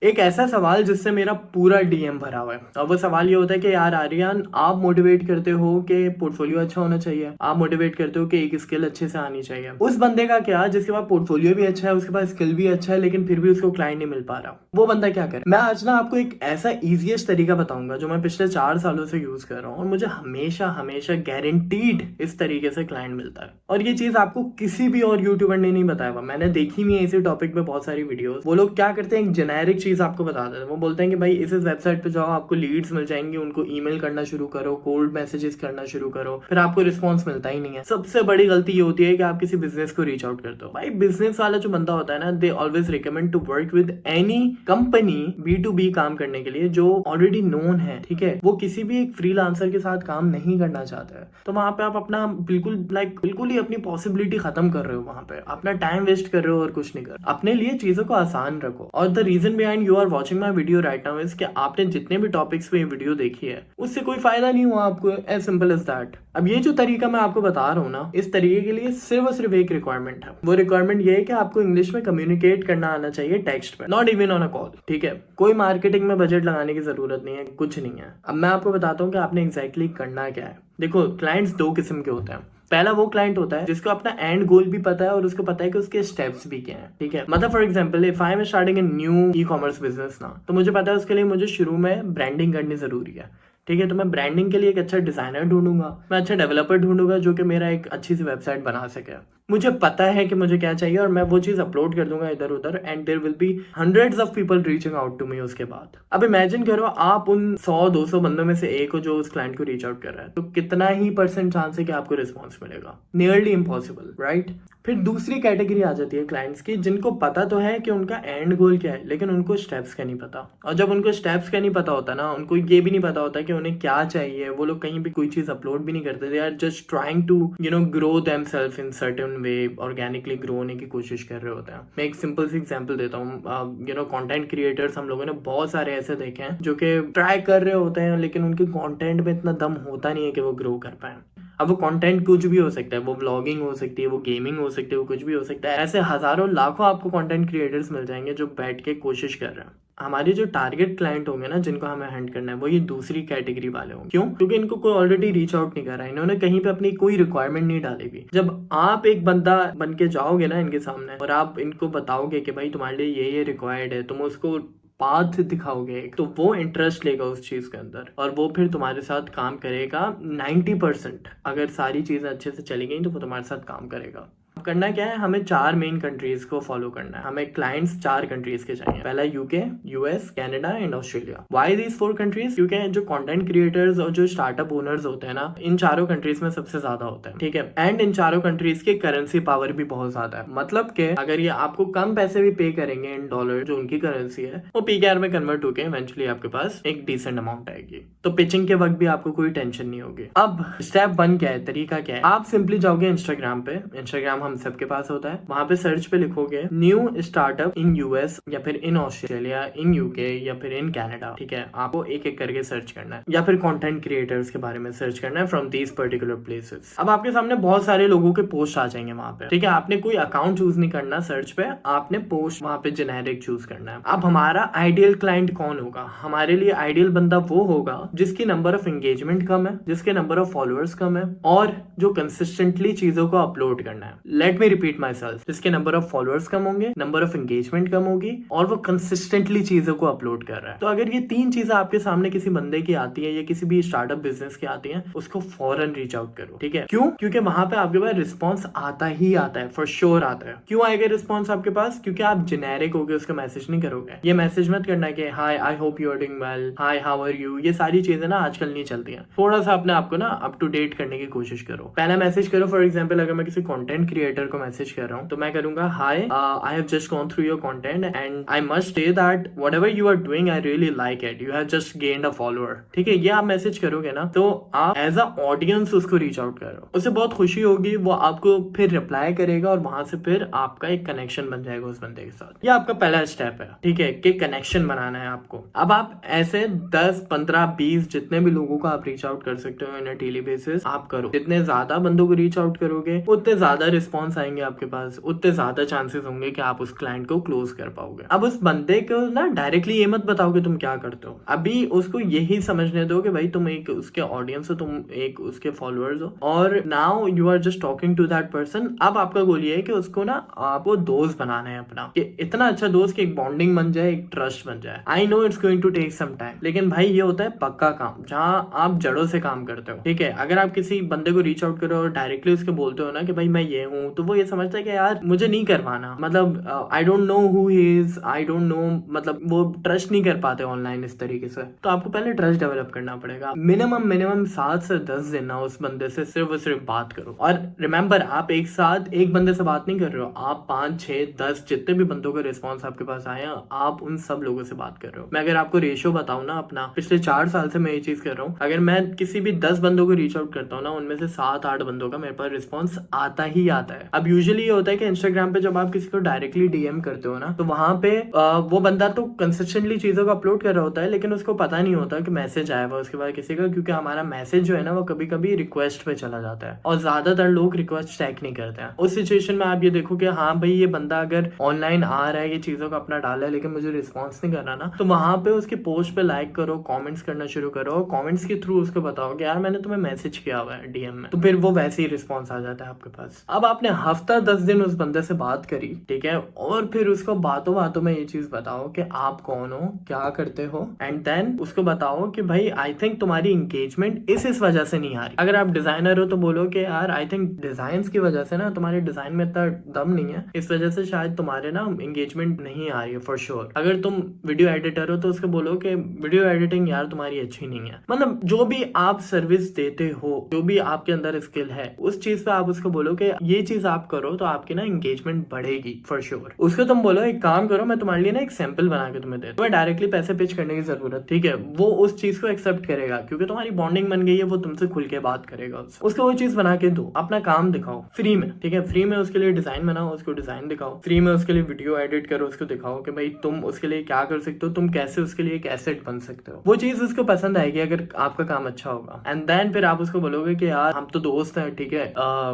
एक ऐसा सवाल जिससे मेरा पूरा डीएम भरा हुआ है। और वो सवाल ये होता है कि यार आर्यन, आप मोटिवेट करते हो कि पोर्टफोलियो अच्छा होना चाहिए, आप मोटिवेट करते हो कि एक स्किल अच्छे से आनी चाहिए। उस बंदे का क्या जिसके पास पोर्टफोलियो भी अच्छा है, उसके पास स्किल भी अच्छा है, लेकिन फिर भी उसको क्लाइंट नहीं मिल पा रहा, वो बंदा क्या करे? मैं आज ना आपको एक ऐसा इजीएस्ट तरीका बताऊंगा जो मैं पिछले 4 सालों से यूज कर रहा हूँ और मुझे हमेशा हमेशा गारंटीड इस तरीके से क्लाइंट मिलता है। और ये चीज आपको किसी भी और यूट्यूबर ने नहीं बताया हुआ। मैंने देखी हुई है इसी टॉपिक पे बहुत सारी वीडियोस। वो लोग क्या करते हैं, एक जेनेरिक चीज आपको बता देते हैं। वो बोलते हैं कि भाई इस वेबसाइट पे जाओ, आपको लीड्स मिल जाएंगे, उनको ईमेल करना शुरू करो, कोल्ड मैसेजेस करना शुरू करो, फिर आपको रिस्पॉन्स मिलता ही नहीं है। सबसे बड़ी गलती ये होती है कि आप किसी बिजनेस को रीच आउट करते हो। भाई बिजनेस वाला जो बंदा होता है ना, they always recommend to work with any company B2B काम करने के लिए जो ऑलरेडी नोन है, ठीक है। वो किसी भी एक फ्रीलांसर के साथ काम नहीं करना चाहता है। तो वहां पे आप अपना बिल्कुल ही अपनी पॉसिबिलिटी खत्म कर रहे हो, वहां पे अपना टाइम वेस्ट कर रहे हो और कुछ नहीं कर। अपने लिए चीजों को आसान रखो। और the reason behind you are watching my video right now is कि आपने जितने भी टॉपिक्स पे ये वीडियो देखी है उससे कोई फायदा नहीं हुआ आपको, एज सिंपल एज दैट। अब ये जो तरीका मैं आपको बता रहा हूँ ना, इस तरीके के लिए सिर्फ और सिर्फ एक रिक्वायरमेंट है। वो रिक्वायरमेंट ये है कि आपको इंग्लिश में कम्युनिकेट करना आना चाहिए टेक्स्ट पे, not even on a call, ठीक है। कोई मार्केटिंग में बजट लगाने की जरूरत नहीं है, कुछ नहीं है। अब मैं आपको बताता हूँ कि आपने एग्जैक्टली करना क्या है। देखो, क्लाइंट्स दो किस्म के होते हैं। पहला वो क्लाइंट होता है जिसको अपना एंड गोल भी पता है और उसको पता है कि उसके स्टेप्स भी क्या हैं, ठीक है। मतलब for example, if I am starting a new e commerce business ना, तो मुझे पता है उसके लिए मुझे शुरू में ब्रांडिंग करनी जरूरी है, ठीक है। तो मैं ब्रांडिंग के लिए एक अच्छा डिजाइनर ढूंढूंगा, मैं अच्छा डेवलपर ढूंढूंगा जो कि मेरा एक अच्छी सी वेबसाइट बना सके। मुझे पता है कि मुझे क्या चाहिए और मैं वो चीज अपलोड कर दूंगा इधर उधर, and there will be hundreds of people reaching out to me उसके बाद। अब इमेजिन करो आप उन 100-200 बंदों में से एक हो जो उस क्लाइंट को रीच आउट कर रहा है, तो कितना ही % चांस है कि आपको रिस्पॉन्स मिलेगा? Nearly impossible, right. फिर दूसरी कैटेगरी आ जाती है क्लाइंट्स की जिनको पता तो है कि उनका एंड गोल क्या है, लेकिन उनको स्टेप्स का नहीं पता। और जब उनको स्टेप्स का नहीं पता होता ना, उनको ये भी नहीं पता होता कि उन्हें क्या चाहिए, वो लोग कहीं भी कोई चीज अपलोड भी नहीं करते। They are just trying to grow themselves in certain way, organically grow होने की कोशिश कर रहे होते हैं। मैं एक सिंपल सी एग्जांपल देता हूँ। कंटेंट क्रिएटर्स हम लोगों ने बहुत सारे ऐसे देखे हैं जो कि ट्राई कर रहे होते हैं, लेकिन उनके कंटेंट में इतना दम होता नहीं है कि वो ग्रो कर पाए। अब वो कंटेंट कुछ भी हो सकता है, वो व्लॉगिंग हो सकती है, वो गेमिंग हो सकती है, वो कुछ भी हो सकता है। ऐसे हजारों लाखों आपको कंटेंट क्रिएटर्स मिल जाएंगे जो बैठ के कोशिश कर रहे हैं। हमारे जो टारगेट क्लाइंट होंगे ना, जिनको हमें हैंड करना है, वो ये दूसरी कैटेगरी वाले होंगे। क्यों? क्योंकि इनको कोई ऑलरेडी रीच आउट नहीं कर रहा है, इन्होंने कहीं पे अपनी कोई रिक्वायरमेंट नहीं डाली हुई। जब आप एक बंदा बन के जाओगे ना इनके सामने और आप इनको बताओगे कि भाई तुम्हारे लिए ये रिक्वायर्ड है, तुम उसको पाथ दिखाओगे, तो वो इंटरेस्ट लेगा उस चीज के अंदर और वो फिर तुम्हारे साथ काम करेगा। 90% अगर सारी चीजें अच्छे से चली गई तो वो तुम्हारे साथ काम करेगा। करना क्या है, हमें 4 मेन कंट्रीज को फॉलो करना है। हमें क्लाइंट्स 4 कंट्रीज के चाहिए। पहला UK, US, Canada and Australia. Why these 4 countries? क्योंकि जो कंटेंट क्रिएटर्स और जो स्टार्टअप ओनर्स होते हैं ना, इन चारों कंट्रीज में सबसे ज्यादा होता है, ठीक है। एंड इन चारों कंट्रीज की करेंसी पावर भी बहुत ज्यादा है। मतलब कि अगर ये आपको कम पैसे भी पे करेंगे इन डॉलर, जो उनकी करेंसी है, वो पीकेआर में कन्वर्ट होकर इवेंचुअली आपके पास एक डिसेंट अमाउंट आएगी। तो पिचिंग के वक्त भी आपको कोई टेंशन नहीं होगी। अब स्टेप 1 क्या है, तरीका क्या है? आप सिंपली जाओगे इंस्टाग्राम पे। इंस्टाग्राम हम सबके पास होता है। वहां पे सर्च पे लिखोगे न्यू स्टार्टअप इन यूएस या फिर इन ऑस्ट्रेलिया, इन यूके या फिर इन कनाडा, ठीक है। आपको एक एक करके सर्च करना है, या फिर कंटेंट क्रिएटर्स के बारे में सर्च करना है फ्रॉम दीज पर्टिकुलर प्लेसेस। अब आपके सामने बहुत सारे लोगों के पोस्ट आ जाएंगे वहां पे, ठीक है। आपने कोई अकाउंट चूज नहीं करना सर्च पे, आपने पोस्ट वहां पे जेनेरिक चूज करना है। अब हमारा आइडियल क्लाइंट कौन होगा? हमारे लिए आइडियल बंदा वो होगा जिसकी नंबर ऑफ एंगेजमेंट कम है, जिसके नंबर ऑफ फॉलोअर्स कम है और जो कंसिस्टेंटली चीजों को अपलोड करना है। Let me repeat my self, जिसके नंबर ऑफ फॉलोअर्स कम होंगे, नंबर ऑफ एंगेजमेंट कम होगी और वो कंसिस्टेंटली चीजों को अपलोड कर रहा है। तो अगर ये 3 चीजें आपके सामने किसी बंदे की आती है या किसी भी स्टार्टअप बिजनेस की आती है, उसको फौरन रीच आउट करो, ठीक है। क्यों? क्योंकि वहां पे आपके पास रिस्पॉन्स आता ही आता है, फॉर श्योर आता है। क्यों आएगा रिस्पॉन्स आपके पास? क्योंकि आप जेनेरिक होगे, उसका मैसेज नहीं करोगे। ये मैसेज मत करना कि hi, I hope you are doing well, hi how are you. ये सारी चीजें ना आजकल नहीं चलती हैं। थोड़ा सा अपने आपको ना अप टू डेट करने की कोशिश करो। पहला मैसेज करो, फॉर एग्जाम्पल अगर मैं किसी कंटेंट क्रिएटर को मैसेज कर रहा हूँ तो मैं करूंगा hi, I have just gone through your content and I must say that whatever you are doing I really like it, you have just gained a follower, ठीक है। ये आप मैसेज करोगे ना तो आप एज अ ऑडियंस उसको reach out करो, उससे बहुत खुशी होगी, वो आपको फिर रिप्लाई करेगा और वहां से फिर आपका एक कनेक्शन बन जाएगा उस बंदे के साथ। ये आपका पहला स्टेप है, ठीक है, कि कनेक्शन बनाना है आपको। अब आप ऐसे 10, 15, 20 जितने भी लोगों को आप रीच आउट कर सकते हो इन डेली बेसिस आप करो। जितने ज्यादा बंदों को रीच आउट करोगे उतने ज्यादा रिस्पॉन्स आएंगे आपके पास, उतने ज्यादा चांसेस होंगे कि आप उस क्लाइंट को क्लोज कर पाओगे। अब उस बंदे को ना डायरेक्टली ये मत बताओ कि तुम क्या करते हो, अभी उसको यही समझने दो कि भाई तुम एक उसके ऑडियंस हो, तुम एक उसके फॉलोअर्स हो, और now you are just talking to that person. अब आपका गोल ये है कि उसको ना आपको दोस्त बनाना है अपना, कि इतना अच्छा दोस्त कि एक बॉन्डिंग बन जाए, एक ट्रस्ट बन जाए। I know it's going to take some time, लेकिन भाई ये होता है पक्का काम जहाँ आप जड़ों से काम करते हो। ठीक है, अगर आप किसी बंदे को रीच आउट करो और डायरेक्टली उसके बोलते हो ना कि भाई मैं ये हूँ, तो वो ये समझता है कि यार मुझे नहीं करवाना, मतलब I don't know who he is, I don't know, मतलब वो ट्रस्ट नहीं कर पाते ऑनलाइन इस तरीके से। तो आपको पहले ट्रस्ट डेवलप करना पड़ेगा। मिनिमम 7 से 10 दिन ना उस बंदे से सिर्फ और सिर्फ बात करो। और रिमेंबर, आप एक साथ एक बंदे से बात नहीं कर रहे हो, आप 5, 6, 10 जितने भी बंदों का रिस्पॉन्स आपके पास आया, आप उन सब लोगों से बात कर रहे हो। मैं अगर आपको रेशियो बताऊं ना अपना, पिछले 4 साल से मैं ये चीज कर रहा हूँ, अगर मैं किसी भी 10 बंदों को रीच आउट करता हूँ ना, उनमें से 7-8 बंदों का मेरे पास रिस्पॉन्स आता ही आता है। अब यूजुअली ये होता है कि इंस्टाग्राम पे जब आप किसी को डायरेक्टली डीएम करते हो ना, तो वहां पे वो बंदा तो कंसिस्टेंटली चीजों को अपलोड कर रहा होता है, लेकिन उसको पता नहीं होता कि मैसेज आया हुआ उसके बाद किसी का, क्योंकि हमारा मैसेज जो है ना वो कभी कभी रिक्वेस्ट पे चला जाता है, और ज्यादातर लोग रिक्वेस्ट चेक नहीं करते हैं। उस सिचुएशन में आप ये देखो कि हाँ भाई ये बंदा अगर ऑनलाइन आ रहा है, ये चीजों को अपना डाला है, लेकिन मुझे रिस्पॉन्स नहीं कर रहा ना, तो वहां पे उसकी पोस्ट पे लाइक करो, कॉमेंट्स करना शुरू करो, और कॉमेंट्स के थ्रू उसको बताओ कि यार मैंने तुम्हें मैसेज किया हुआ है डीएम में, तो फिर वो वैसे ही रिस्पॉन्स आ जाता है आपके पास। अब आपने हफ्ता 10 दिन उस बंदे से बात करी, ठीक है, और फिर उसको बातों बातों में ये चीज बताओ कि आप कौन हो, क्या करते हो, एंड देन उसको बताओ कि भाई आई थिंक तुम्हारी एंगेजमेंट इस वजह से नहीं आ रही। अगर आप डिजाइनर हो तो बोलो कि यार आई थिंक डिजाइन की वजह से ना तुम्हारे डिजाइन में इतना दम नहीं है, इस वजह से शायद तुम्हारे ना एंगेजमेंट नहीं आ रही है फॉर श्योर। अगर तुम वीडियो एडिटर हो तो उसको बोलो कि वीडियो एडिटिंग यार तुम्हारी अच्छी नहीं है। मतलब जो भी आप सर्विस देते हो, जो भी आपके अंदर स्किल है, उस चीज पे आप उसको बोलो कि ये चीज आप करो तो आपकी ना एंगेजमेंट बढ़ेगी फॉर श्योर। उसको तुम बोलो एक काम करो, मैं तुम्हारे लिए ना एक सैंपल बना के तुम्हें दे, तुम्हें डायरेक्टली पैसे पिच करने की जरूरत, ठीक है, वो उस चीज को एक्सेप्ट करेगा क्योंकि तुम्हारी बॉन्डिंग बन गई है, वो तुमसे खुल के बात करेगा। उसको वो चीज बना के दो, अपना काम दिखाओ फ्री में, ठीक है, फ्री में उसके लिए डिजाइन बनाओ, उसको डिजाइन दिखाओ, फ्री में उसके लिए वीडियो एडिट करो, उसको दिखाओ कि भाई तुम उसके लिए क्या कर सकते हो, तुम कैसे उसके लिए एक एसेट बन सकते हो। वो चीज उसको पसंद आएगी अगर आपका काम अच्छा होगा। एंड देन फिर आप उसको बोलोगे कि यार हम तो दोस्त हैं, ठीक है,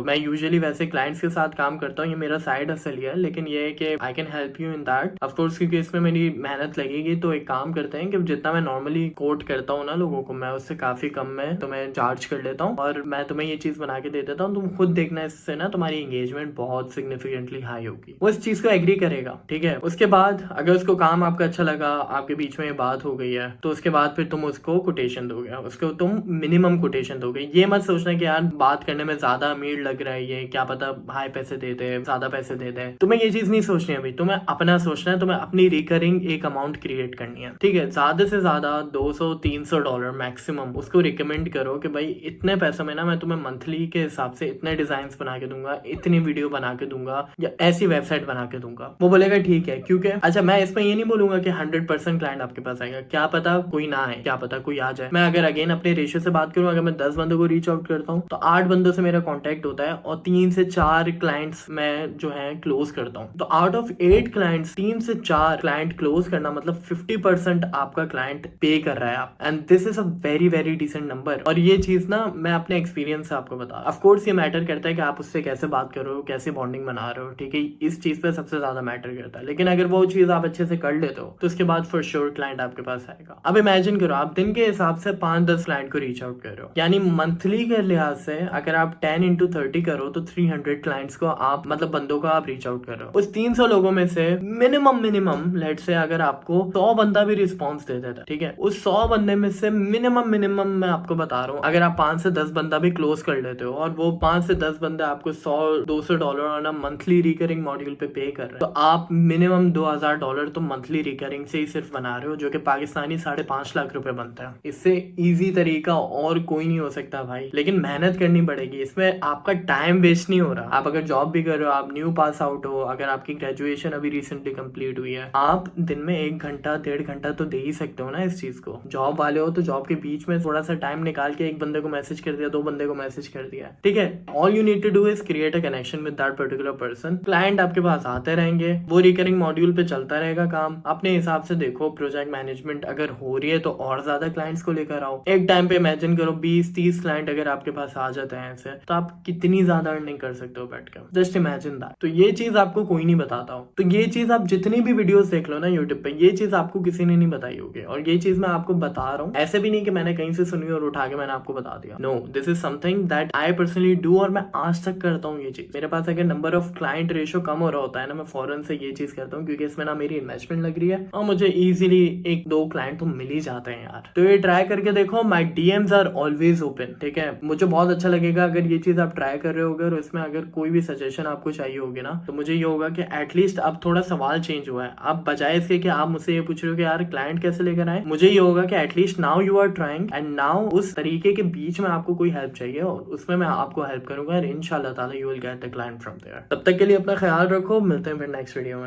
मैं यूजुअली वैसे क्लाइंट्स के साथ काम करता हूँ, ये मेरा साइड हसल है, लेकिन ये है कि I can help you in that of course, क्योंकि इसमें मेरी मेहनत लगेगी। तो एक काम करते हैं कि जितना मैं नॉर्मली कोट करता हूँ ना लोगों को, मैं उससे काफी कम में तुम्हें चार्ज कर लेता हूँ, और मैं तुम्हें ये चीज बना के दे देता हूँ, तुम खुद देखना, इससे ना तुम्हारी एंगेजमेंट बहुत सिग्निफिकेंटली हाई होगी। वो इस चीज को एग्री करेगा, ठीक है। उसके बाद अगर उसको काम आपका अच्छा लगा, आपके बीच में बात हो गई है, तो उसके बाद फिर तुम उसको कोटेशन दोगे, उसको तुम मिनिमम कोटेशन दोगे। ये मत सोचना कि यार बात करने में ज्यादा अमीर लग रहा है, ये क्या पता हाई पैसे देते हैं, ज्यादा पैसे देते हैं, तुम्हें ये चीज नहीं सोचनी है भाई, तुम्हें अपना सोचना है, तुम्हें अपनी रिकरिंग एक अमाउंट क्रिएट करनी है, ठीक है। ज्यादा से ज्यादा $200-300 मैक्सिमम उसको रिकमेंड करो कि भाई इतने पैसों में ना मैं तुम्हें मंथली के हिसाब से इतने डिजाइन बना के दूंगा, इतनी वीडियो बना के दूंगा, या ऐसी वेबसाइट बना के दूंगा। वो बोलेगा ठीक है, क्योंकि अच्छा मैं इसमें ये नहीं बोलूंगा कि 100% क्लाइंट आपके पास आएगा, क्या पता कोई ना आए, क्या पता कोई आ जाए। मैं अगर अगेन अपने रेशियो से बात करूं, अगर मैं 10 बंदों को रीच आउट करता हूं तो 8 बंदों से मेरा कांटेक्ट होता है, और 3 से 4 क्लाइंट्स मैं जो है क्लोज करता हूं। तो आउट ऑफ 8 क्लाइंट्स 3 से 4 क्लाइंट क्लोज करना मतलब 50% आपका क्लाइंट पे कर रहा है आप, and this is a very very decent number. और ये चीज ना मैं अपने एक्सपीरियंस से आपको बता, ऑफ कोर्स ये मैटर करता है कि आप उससे कैसे बात कर रहे हो, कैसे बॉन्डिंग बना रहे हो, ठीक है, इस चीज पे सबसे ज्यादा मैटर करता है। लेकिन अगर वो चीज आप अच्छे से कर लेते हो तो उसके बाद फॉर श्योर क्लाइंट आपके पास आएगा। अब इमेजिन करो आप दिन के हिसाब से 5-10 क्लाइंट को रीच आउट कर रहे हो, यानी मंथली के लिहाज से अगर आप 10x30 करो तो 300 क्लाइंट्स को आप, मतलब बंदों को आप रीच आउट कर रहे हो। उस 300 लोगों में से मिनिमम लेट से अगर आपको 100 बंदा भी रिस्पॉन्स दे देता है, ठीक है, उस 100 बंदे में से मिनिमम मैं आपको बता रहा हूँ, अगर आप 5 से 10 बंदा भी क्लोज कर लेते हो, और वो 5 से 10 बंदे आपको $100-200 ना मंथली रिकरिंग मॉड्यूल पे पे कर रहे हैं, तो आप मिनिमम $2000 तो मंथली रिकरिंग से ही सिर्फ बना रहे हो, जो कि पाकिस्तानी 5.5 लाख रुपए बनता है। इससे इजी तरीका और कोई नहीं हो सकता भाई, लेकिन मेहनत करनी पड़ेगी। इसमें आपका टाइम वेस्ट नहीं हो रहा। आप अगर जॉब भी कर रहे हो, आप न्यू पास आउट हो, अगर आपकी ग्रेजुएशन अभी रिसेंटली कंप्लीट हुई है, आप दिन में 1 घंटा 1.5 घंटा तो दे ही सकते हो ना इस चीज को। जॉब वाले हो तो जॉब के बीच में थोड़ा सा टाइम निकाल के एक बंदे को मैसेज कर दिया, 2 बंदे को मैसेज कर दिया, ठीक है। All you need to do is create a connection with that particular person. Client आपके पास आते रहेंगे, वो रिकरिंग मॉड्यूल पे चलता रहेगा काम। अपने हिसाब से देखो, प्रोजेक्ट मैनेजमेंट अगर हो रही है तो और ज्यादा क्लाइंट्स को लेकर आओ। एक टाइम पे इमेजिन करो 20-30 क्लाइंट अगर आपके पास आ जाते हैं ऐसे, तो आप कितनी ज्यादा अर्निंग कर सकते सकते हो बैठ के। Just imagine that. तो ये चीज आपको कोई नहीं बताता हो। तो ये चीज आप जितनी भी वीडियोस देख लो ना यूट्यूब पे, ये चीज आपको किसी ने नहीं बताई होगी, और ये चीज मैं आपको बता रहा हूँ। ऐसे भी नहीं कि मैंने कहीं से सुनी और उठा के मैंने आपको बता दिया। No, this is something that I personally do, और मैं आज तक करता हूँ ये चीज। मेरे पास अगर नंबर ऑफ क्लाइंट रेशियो कम हो रहा होता है ना, मैं फौरन से ये चीज करता हूँ, क्योंकि इसमें ना मेरी इन्वेस्टमेंट लग रही है और मुझे इजीली 1-2 क्लाइंट तो मिल ही जाते हैं यार। तो ये ट्राई करके देखो। माई डीएम्स आर ऑलवेज ओपन, ठीक है। मुझे बहुत अच्छा लगेगा अगर ये चीज आप ट्राई कर रहे होगे, और इसमें अगर कोई भी सजेशन आपको चाहिए होगी ना, तो मुझे ये होगा कि एटलीस्ट अब थोड़ा सवाल चेंज हुआ है। अब बजाय इसके कि आप मुझसे ये पूछ रहे हो कि यार क्लाइंट कैसे लेकर आए, मुझे ये होगा कि at least now you are trying, and now उस तरीके के बीच में आपको कोई हेल्प चाहिए और उसमें मैं आपको हेल्प करूंगा, और इंशाल्लाह ताला you will get the client from there. तब तक के लिए अपना ख्याल रखो, मिलते हैं फिर नेक्स्ट वीडियो में।